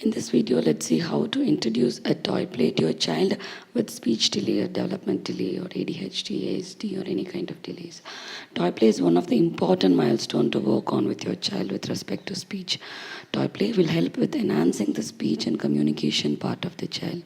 In this video, let's see how to introduce a toy play to a child with speech delay or development delay or ADHD, ASD or any kind of delays. Toy play is one of the important milestones to work on with your child with respect to speech. Toy play will help with enhancing the speech and communication part of the child.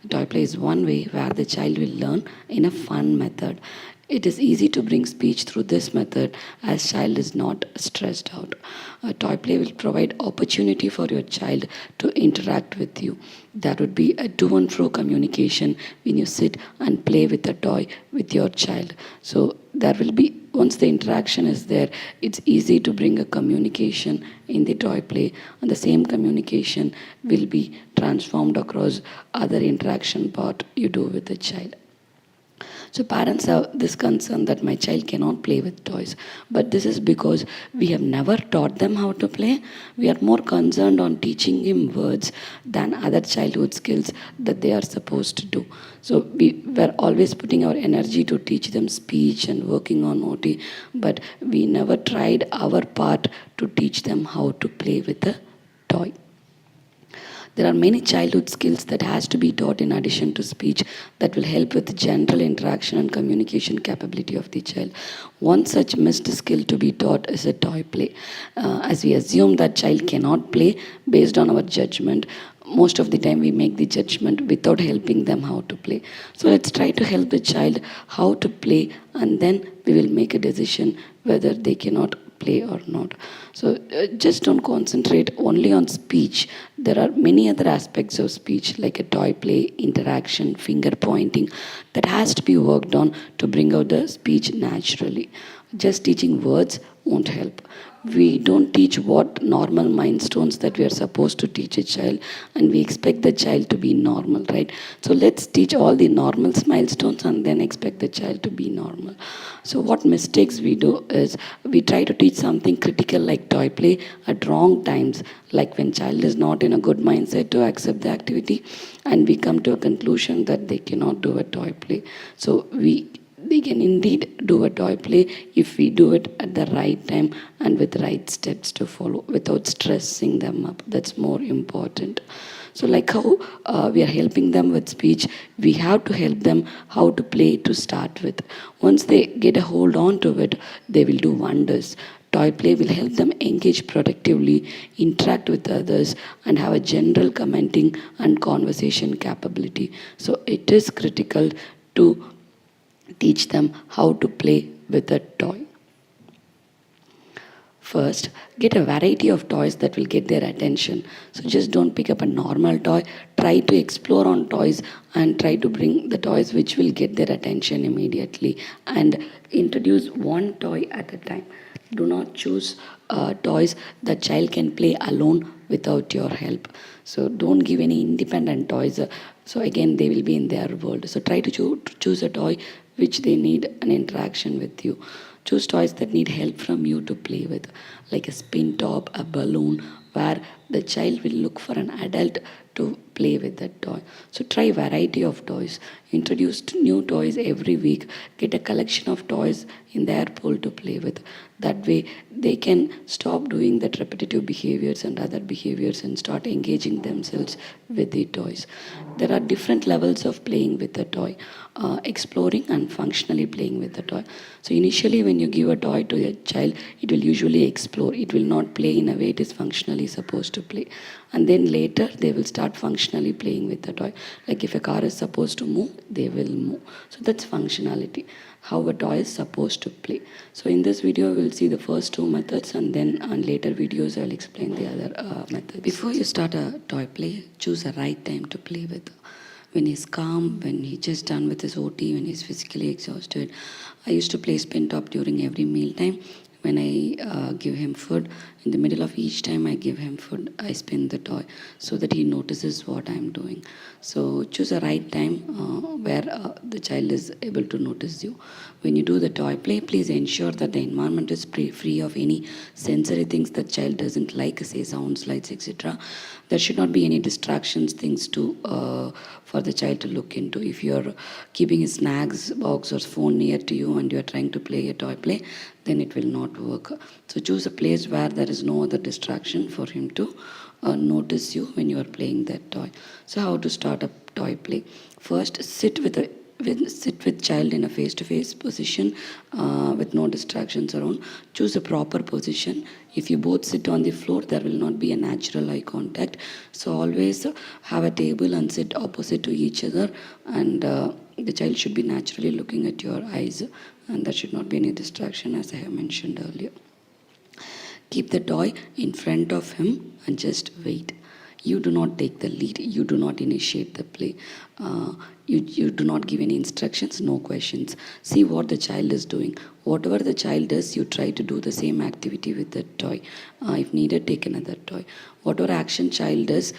Toy play is one way where the child will learn in a fun method. It is easy to bring speech through this method as child is not stressed out. A toy play will provide opportunity for your child to interact with you. That would be a to and fro communication when you sit and play with a toy with your child. So there will be, once the interaction is there, it's easy to bring a communication in the toy play, and the same communication will be transformed across other interaction part you do with the child. So parents have this concern that my child cannot play with toys. But this is because we have never taught them how to play. We are more concerned on teaching him words than other childhood skills that they are supposed to do. So we were always putting our energy to teach them speech and working on OT, but we never tried our part to teach them how to play with a toy. There are many childhood skills that has to be taught in addition to speech that will help with the general interaction and communication capability of the child. One such missed skill to be taught is a toy play. As we assume that child cannot play based on our judgment, most of the time we make the judgment without helping them how to play. So let's try to help the child how to play, and then we will make a decision whether they cannot play or not. So just don't concentrate only on speech. There are many other aspects of speech like a toy play, interaction, finger pointing that has to be worked on to bring out the speech naturally. Just teaching words won't help. We don't teach what normal milestones that we are supposed to teach a child, and we expect the child to be normal, right? So let's teach all the normal milestones and then expect the child to be normal. So what mistakes we do is we try to teach something critical like toy play at wrong times, like when child is not in a good mindset to accept the activity, and we come to a conclusion that they cannot do a toy play. So they can indeed do a toy play if we do it at the right time and with right steps to follow without stressing them up. That's more important. So like how we are helping them with speech, we have to help them how to play to start with. Once they get a hold on to it, they will do wonders. Toy play will help them engage productively, interact with others, and have a general commenting and conversation capability. So it is critical to teach them how to play with a toy. First, get a variety of toys that will get their attention. So just don't pick up a normal toy. Try to explore on toys and try to bring the toys which will get their attention immediately. And introduce one toy at a time. Do not choose toys that child can play alone without your help. So don't give any independent toys. So again, they will be in their world. So try to choose a toy which they need an interaction with you. Choose toys that need help from you to play with, like a spin top, a balloon, where the child will look for an adult to play with that toy. So try variety of toys. Introduce new toys every week. Get a collection of toys in their pool to play with. That way they can stop doing that repetitive behaviors and other behaviors and start engaging themselves with the toys. There are different levels of playing with the toy. Exploring and functionally playing with the toy. So initially when you give a toy to a child, it will usually explore. It will not play in a way it is functionally supposed to play. And then later they will start functionally playing with the toy. Like if a car is supposed to move, they will move. So that's functionality, how a toy is supposed to play. So in this video we'll see the first two methods, and then on later videos I'll explain the other methods. Before you start a toy play, choose a right time to play with. When he's calm, when he's just done with his OT, when he's physically exhausted. I used to play spin top during every meal time. When I give him food, in the middle of each time I give him food, I spin the toy so that he notices what I'm doing. So choose a right time where the child is able to notice you. When you do the toy play, please ensure that the environment is free of any sensory things that child doesn't like, say sounds, lights, etc. There should not be any distractions, things to for the child to look into. If you're keeping a snacks box or phone near to you and you're trying to play a toy play, then it will not work. So choose a place where there is no other distraction for him to notice you when you are playing that toy. So how to start a toy play? First, sit with child in a face-to-face position with no distractions around. Choose a proper position. If you both sit on the floor, there will not be a natural eye contact. So always have a table and sit opposite to each other, and the child should be naturally looking at your eyes, and there should not be any distraction, as I have mentioned earlier. Keep the toy in front of him and just wait. You do not take the lead. You do not initiate the play. You do not give any instructions, no questions. See what the child is doing. Whatever the child does, you try to do the same activity with the toy. If needed, take another toy. Whatever action child does,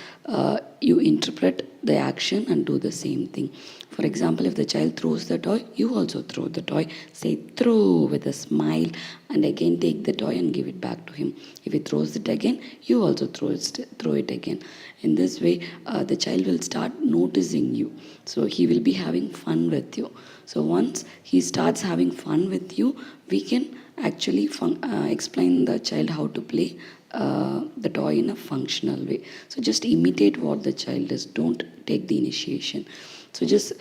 you interpret the action and do the same thing. For example, if the child throws the toy, you also throw the toy. Say throw with a smile, and again take the toy and give it back to him. If he throws it again, you also throw it again. In this way, the child will start noticing you. So he will be having fun with you. So once he starts having fun with you, we can actually explain the child how to play the toy in a functional way. So just imitate what the child does. Don't take the initiation. So just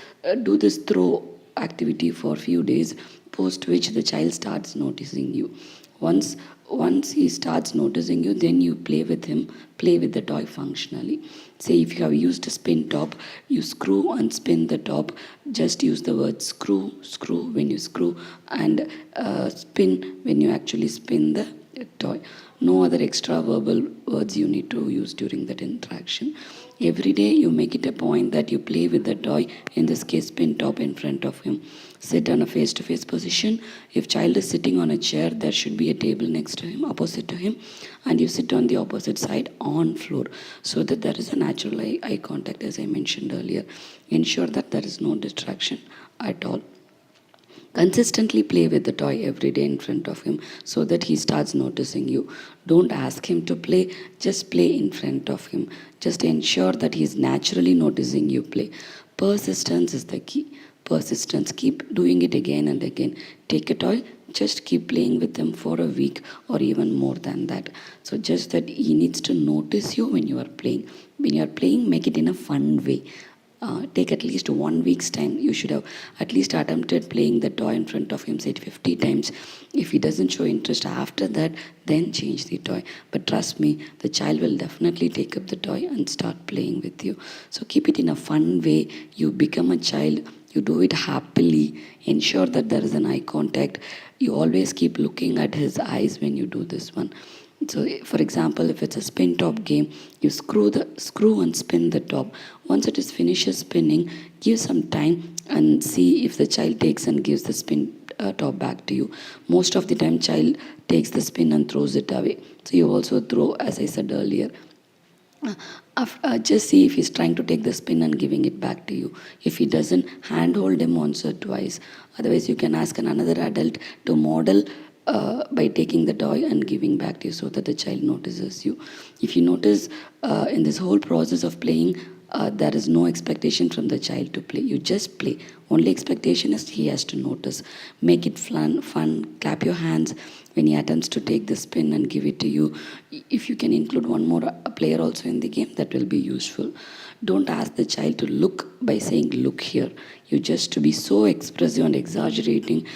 do this throw activity for a few days, post which the child starts noticing you. Once he starts noticing you, then you play with him, play with the toy functionally. Say if you have used a spin top, you screw and spin the top. Just use the word screw, screw when you screw, and spin when you actually spin the toy. No other extra verbal words you need to use during that interaction. Every day you make it a point that you play with the toy, in this case spin top, in front of him. Sit on a face-to-face position. If child is sitting on a chair, there should be a table next to him, opposite to him, and you sit on the opposite side on floor, so that there is a natural eye contact, as I mentioned earlier. Ensure that there is no distraction at all. Consistently play with the toy every day in front of him so that he starts noticing you. Don't ask him to play, just play in front of him. Just ensure that he is naturally noticing you play. Persistence is the key. Persistence. Keep doing it again and again. Take a toy, just keep playing with him for a week or even more than that. So just that he needs to notice you when you are playing. When you are playing, make it in a fun way. Take at least 1 week's time. You should have at least attempted playing the toy in front of him, say 50 times. If he doesn't show interest after that, then change the toy. But trust me, the child will definitely take up the toy and start playing with you. So keep it in a fun way. You become a child. You do it happily. Ensure that there is an eye contact. You always keep looking at his eyes when you do this one. So, for example, if it's a spin top game, you screw and spin the top. Once it is finishes spinning, give some time and see if the child takes and gives the spin top back to you. Most of the time, child takes the spin and throws it away. So you also throw, as I said earlier. Just see if he's trying to take the spin and giving it back to you. If he doesn't, handhold him once or twice. Otherwise, you can ask another adult to model by taking the toy and giving back to you so that the child notices you. If you notice in this whole process of playing, there is no expectation from the child to play. You just play. Only expectation is he has to notice. Make it fun. Clap your hands when he attempts to take the spin and give it to you. If you can include one more player also in the game, that will be useful. Don't ask the child to look by saying, look here. You just to be so expressive and exaggerating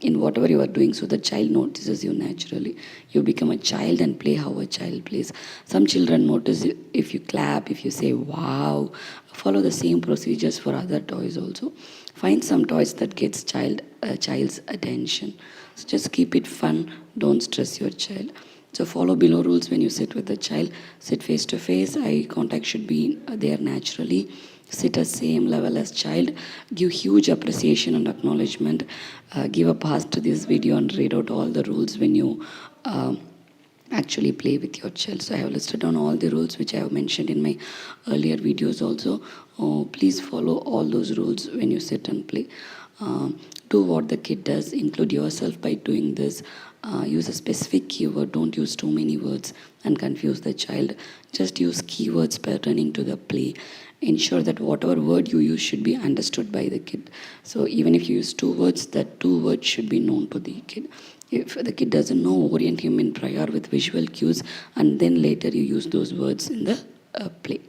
in whatever you are doing so the child notices you naturally. You become a child and play how a child plays. Some children notice if you clap, if you say wow. Follow the same procedures for other toys also. Find some toys that gets child's attention. So just keep it fun. Don't stress your child. So follow below rules when you sit with the child. Sit face to face. Eye contact should be there naturally. Sit at same level as child. Give huge appreciation and acknowledgement. Give a pause to this video and read out all the rules when you actually play with your child. So I have listed down all the rules which I have mentioned in my earlier videos also. Please follow all those rules when you sit and play. Do what the kid does. Include yourself by doing this. Use a specific keyword. Don't use too many words and confuse the child. Just use keywords pertaining to the play. Ensure that whatever word you use should be understood by the kid. So even if you use 2 words, that 2 words should be known to the kid. If the kid doesn't know, orient him in prior with visual cues, and then later you use those words in the play.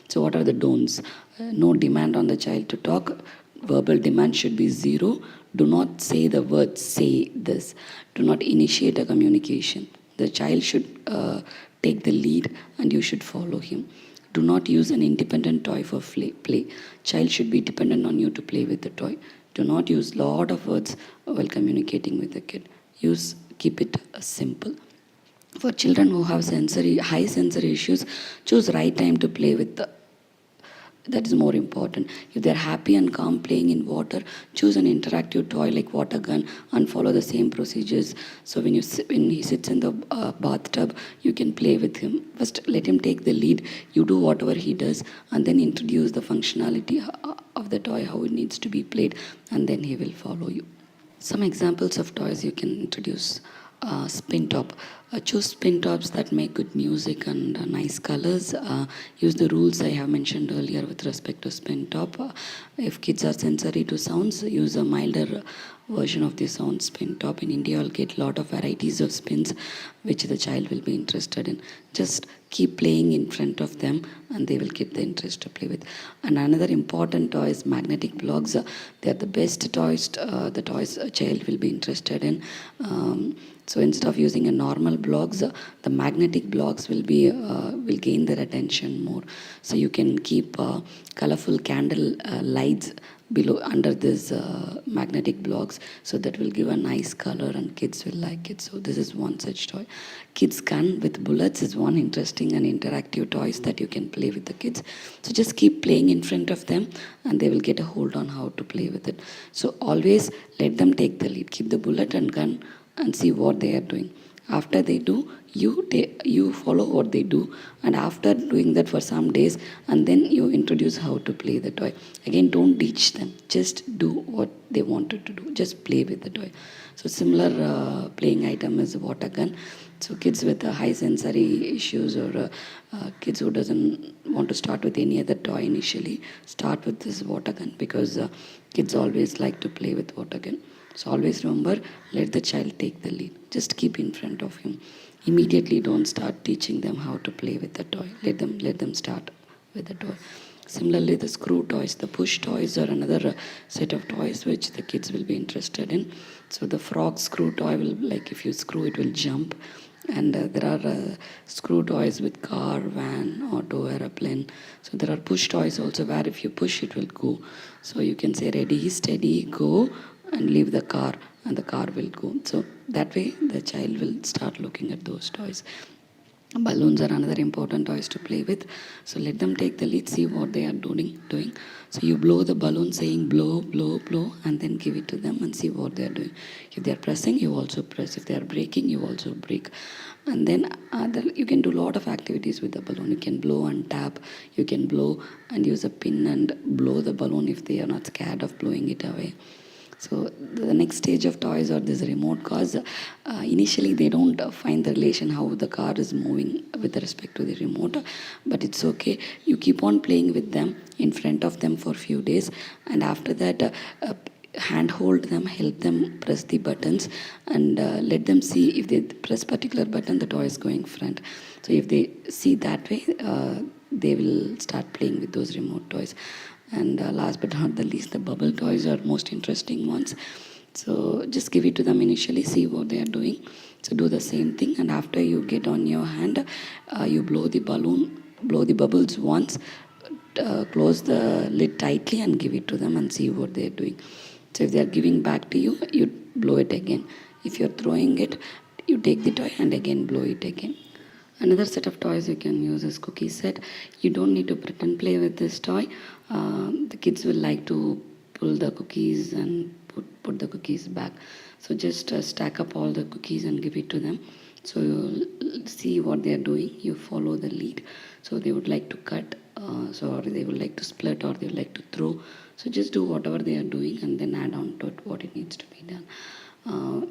So what are the don'ts? No demand on the child to talk. Verbal demand should be zero. Do not say the word say this. Do not initiate a communication. The child should take the lead and you should follow him. Do not use an independent toy for play. Child should be dependent on you to play with the toy. Do not use lot of words while communicating with the kid. Keep it simple. For children who have high sensory issues, choose right time to play with that is more important. If they're happy and calm playing in water, choose an interactive toy like water gun and follow the same procedures. So when he sits in the bathtub, you can play with him. First, let him take the lead. You do whatever he does, and then introduce the functionality of the toy, how it needs to be played, and then he will follow you. Some examples of toys you can introduce. Spin top. Choose spin tops that make good music and nice colors. Use the rules I have mentioned earlier with respect to spin top. If kids are sensory to sounds, use a milder version of the sound spin top. In India, you'll get a lot of varieties of spins which the child will be interested in. Just keep playing in front of them and they will get the interest to play with. And another important toy is magnetic blocks. They are the best toys, the toys a child will be interested in. So instead of using a normal blocks, the magnetic blocks will gain their attention more. So you can keep colorful candle lights below under this magnetic blocks, so that will give a nice color and kids will like it. So this is one such toy. Kids gun with bullets is one interesting and interactive toys that you can play with the kids. So just keep playing in front of them and they will get a hold on how to play with it. So always let them take the lead. Keep the bullet and gun and see what they are doing. After they do, you follow what they do, and after doing that for some days, and then you introduce how to play the toy. Again, don't teach them, just do what they wanted to do, just play with the toy. So similar playing item is water gun. So kids with high sensory issues or kids who doesn't want to start with any other toy initially, start with this water gun, because kids always like to play with water gun. So always remember, let the child take the lead. Just keep in front of him. Immediately don't start teaching them how to play with the toy. Let them start with the toy. Similarly, the screw toys, the push toys are another set of toys which the kids will be interested in. So the frog screw toy will, like if you screw it will jump. And there are screw toys with car, van, auto, aeroplane. So there are push toys also where if you push it will go. So you can say ready, steady, go, and leave the car and the car will go. So that way the child will start looking at those toys. Balloons are another important toys to play with. So let them take the lead, see what they are doing. So you blow the balloon saying blow, blow, blow, and then give it to them and see what they are doing. If they are pressing, you also press. If they are braking, you also brake. And then you can do a lot of activities with the balloon. You can blow and tap. You can blow and use a pin and blow the balloon if they are not scared of blowing it away. So the next stage of toys are this remote cars. Initially they don't find the relation how the car is moving with respect to the remote, but it's okay. You keep on playing with them in front of them for a few days, and after that handhold them, help them press the buttons, and let them see if they press particular button the toy is going front. So if they see that way, they will start playing with those remote toys. And last but not the least, the bubble toys are most interesting ones. So just give it to them initially, see what they are doing. So do the same thing, and after you get on your hand, you blow the balloon, blow the bubbles once, close the lid tightly and give it to them and see what they are doing. So if they are giving back to you, you blow it again. If you're throwing it, you take the toy and again blow it again. Another set of toys you can use is cookie set. You don't need to pretend play with this toy. The kids will like to pull the cookies and put the cookies back. So just stack up all the cookies and give it to them. So you'll see what they are doing. You follow the lead. So they would like to cut, or they would like to split, or they would like to throw. So just do whatever they are doing and then add on to it what it needs to be done.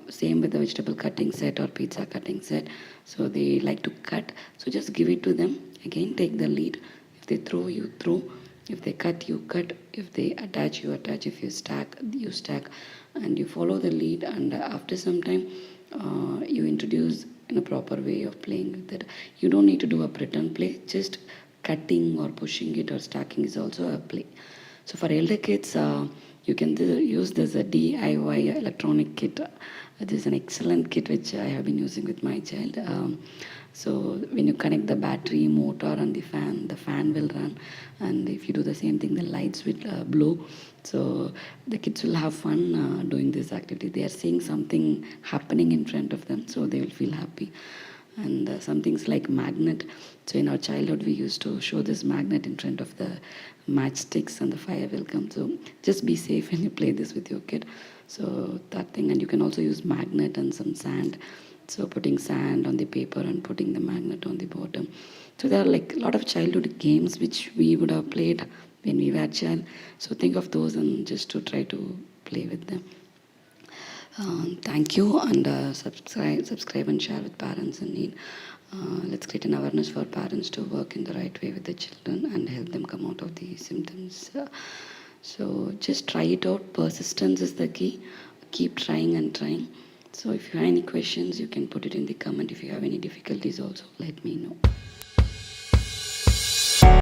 Same with the vegetable cutting set or pizza cutting set. So they like to cut. So just give it to them. Again, take the lead. If they throw, you throw. If they cut, you cut. If they attach, you attach. If you stack, you stack. And you follow the lead. And after some time, you introduce in a proper way of playing with it. You don't need to do a pretend play, just cutting or pushing it or stacking is also a play. So for elder kids, you can use this a DIY electronic kit. This is an excellent kit which I have been using with my child. So when you connect the battery, motor and the fan will run. And if you do the same thing, the lights will blow. So the kids will have fun doing this activity. They are seeing something happening in front of them, so they will feel happy. And some things like magnet. So in our childhood, we used to show this magnet in front of the matchsticks and the fire will come. So just be safe when you play this with your kid. So that thing, and you can also use magnet and some sand. So putting sand on the paper and putting the magnet on the bottom. So there are like a lot of childhood games which we would have played when we were a child. So think of those and just to try to play with them. Thank you, and subscribe and share with parents in need. Let's create an awareness for parents to work in the right way with the children and help them come out of the symptoms. So just try it out. Persistence is the key. Keep trying and trying. So if you have any questions, you can put it in the comment. If you have any difficulties also, let me know.